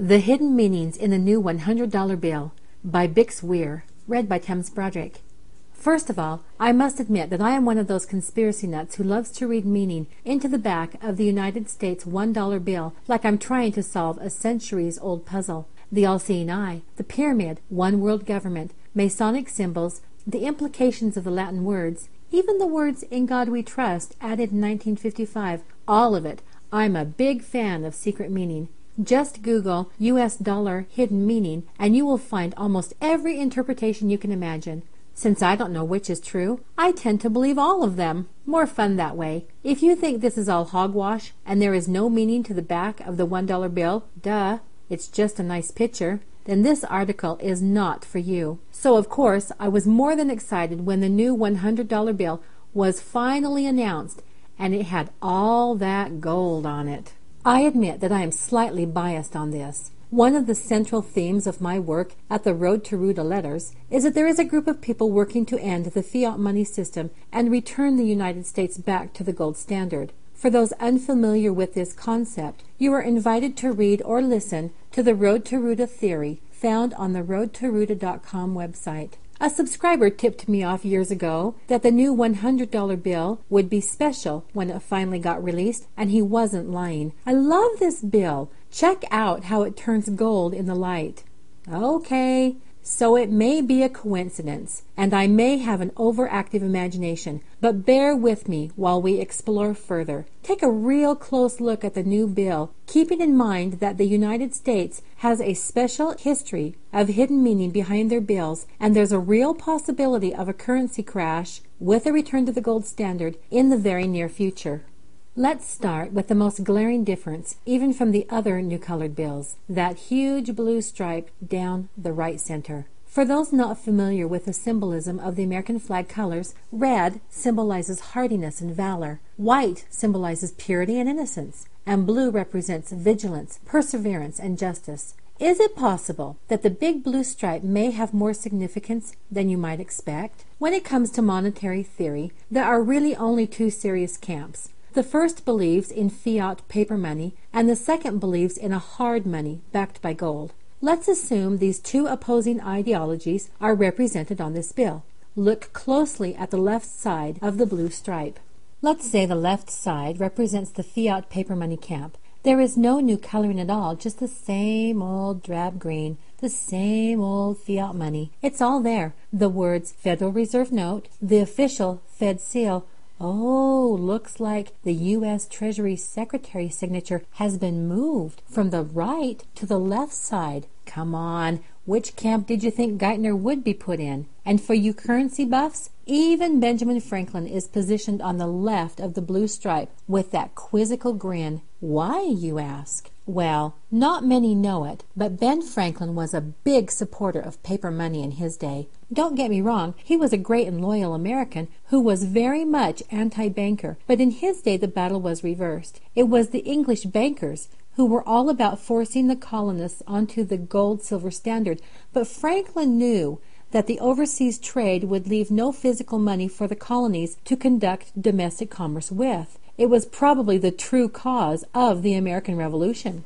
The Hidden Meanings in the New $100 Bill by Bix Weir, read by Thames Broderick. First of all, I must admit that I am one of those conspiracy nuts who loves to read meaning into the back of the United States $1 bill like I'm trying to solve a centuries-old puzzle. The all-seeing eye, the pyramid, one world government, masonic symbols, the implications of the Latin words, even the words "In God We Trust" added in 1955, all of it. I'm a big fan of secret meaning. Just Google US dollar hidden meaning and you will find almost every interpretation you can imagine. Since I don't know which is true, I tend to believe all of them. More fun that way. If you think this is all hogwash and there is no meaning to the back of the $1 bill, duh, it's just a nice picture, then this article is not for you. So of course I was more than excited when the new $100 bill was finally announced and it had all that gold on it. I admit that I am slightly biased on this. One of the central themes of my work at the Road to Ruta Letters is that there is a group of people working to end the fiat money system and return the United States back to the gold standard. For those unfamiliar with this concept, you are invited to read or listen to the Road to Ruta theory found on the roadtoruta.com website. A subscriber tipped me off years ago that the new $100 bill would be special when it finally got released, and he wasn't lying. I love this bill. Check out how it turns gold in the light. Okay, so it may be a coincidence, and I may have an overactive imagination, but bear with me while we explore further. Take a real close look at the new bill, keeping in mind that the United States has a special history of hidden meaning behind their bills, and there's a real possibility of a currency crash with a return to the gold standard in the very near future. Let's start with the most glaring difference, even from the other new colored bills, that huge blue stripe down the right center. For those not familiar with the symbolism of the American flag colors, red symbolizes hardiness and valor, white symbolizes purity and innocence, and blue represents vigilance, perseverance, and justice. Is it possible that the big blue stripe may have more significance than you might expect? When it comes to monetary theory, there are really only two serious camps. The first believes in fiat paper money, and the second believes in a hard money backed by gold. Let's assume these two opposing ideologies are represented on this bill. Look closely at the left side of the blue stripe. Let's say the left side represents the fiat paper money camp. There is no new coloring at all, just the same old drab green, the same old fiat money. It's all there. The words Federal Reserve Note, the official Fed seal. Oh, looks like the U.S. Treasury Secretary's signature has been moved from the right to the left side. Come on, which camp did you think Geithner would be put in? And for you currency buffs, even Benjamin Franklin is positioned on the left of the blue stripe with that quizzical grin. Why, you ask? Well, not many know it, but Ben Franklin was a big supporter of paper money in his day. Don't get me wrong, he was a great and loyal American who was very much anti-banker, but in his day the battle was reversed. It was the English bankers who were all about forcing the colonists onto the gold-silver standard, but Franklin knew that the overseas trade would leave no physical money for the colonies to conduct domestic commerce with. It was probably the true cause of the American Revolution.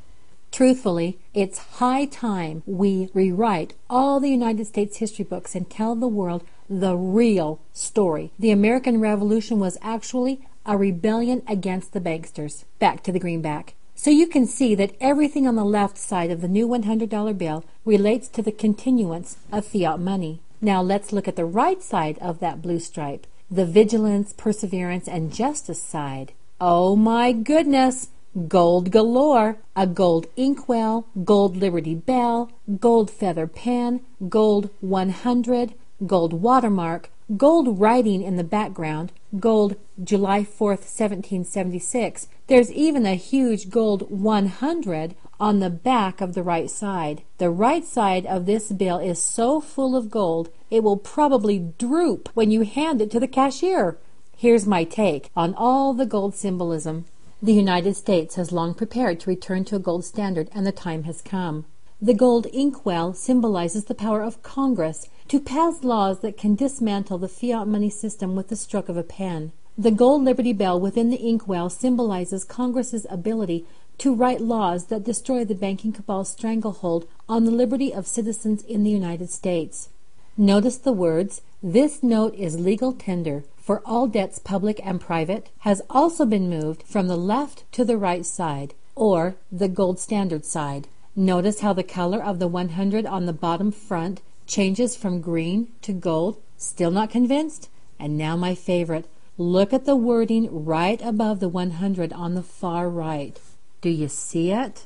Truthfully, it's high time we rewrite all the United States history books and tell the world the real story. The American Revolution was actually a rebellion against the banksters. Back to the greenback. So you can see that everything on the left side of the new $100 bill relates to the continuance of fiat money. Now let's look at the right side of that blue stripe, the vigilance, perseverance, and justice side. Oh my goodness! Gold galore! A gold inkwell, gold Liberty Bell, gold feather pen, gold 100, gold watermark, gold writing in the background, gold July 4th, 1776. There's even a huge gold 100 on the back of the right side. The right side of this bill is so full of gold, it will probably droop when you hand it to the cashier. Here's my take on all the gold symbolism. The United States has long prepared to return to a gold standard, and the time has come. The gold inkwell symbolizes the power of Congress to pass laws that can dismantle the fiat money system with the stroke of a pen. The gold Liberty Bell within the inkwell symbolizes Congress's ability to write laws that destroy the banking cabal's stranglehold on the liberty of citizens in the United States. Notice the words, "This note is legal tender for all debts public and private," has also been moved from the left to the right side, or the gold standard side. Notice how the color of the 100 on the bottom front changes from green to gold. Still not convinced? And now my favorite. Look at the wording right above the 100 on the far right. Do you see it?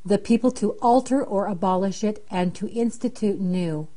The people to alter or abolish it and to institute new.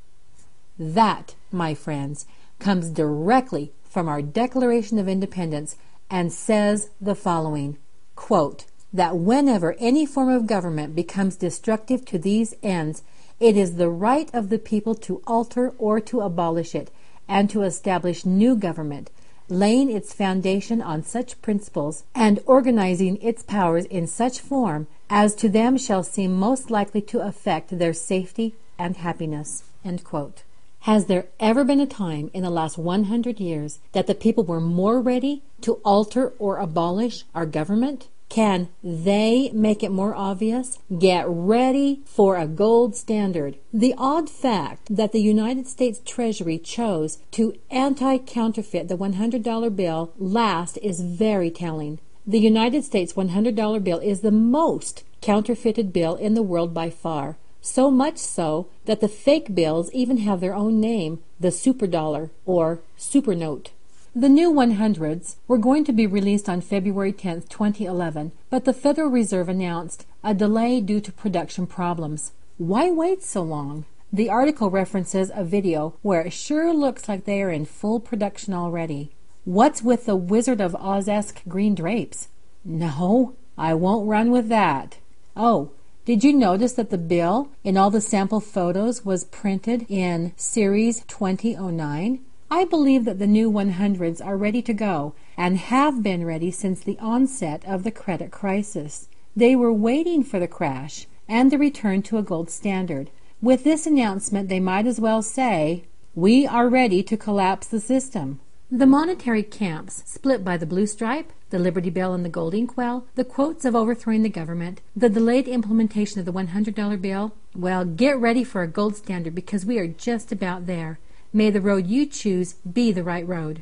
That, my friends, comes directly from our Declaration of Independence and says the following, quote, that whenever any form of government becomes destructive to these ends, it is the right of the people to alter or to abolish it and to establish new government, laying its foundation on such principles and organizing its powers in such form as to them shall seem most likely to affect their safety and happiness. End quote. Has there ever been a time in the last 100 years that the people were more ready to alter or abolish our government? Can they make it more obvious? Get ready for a gold standard. The odd fact that the United States Treasury chose to anti-counterfeit the $100 bill last is very telling. The United States $100 bill is the most counterfeited bill in the world by far. So much so that the fake bills even have their own name, the superdollar or supernote. The new 100s were going to be released on February 10, 2011, but the Federal Reserve announced a delay due to production problems. Why wait so long? The article references a video where it sure looks like they are in full production already. What's with the Wizard of Oz-esque green drapes? No, I won't run with that. Oh, did you notice that the bill in all the sample photos was printed in Series 2009? I believe that the new 100s are ready to go and have been ready since the onset of the credit crisis. They were waiting for the crash and the return to a gold standard. With this announcement, they might as well say, "We are ready to collapse the system." The monetary camps split by the blue stripe, the Liberty Bell and the gold inkwell, the quotes of overthrowing the government, the delayed implementation of the $100 bill. Well, get ready for a gold standard because we are just about there. May the road you choose be the right road.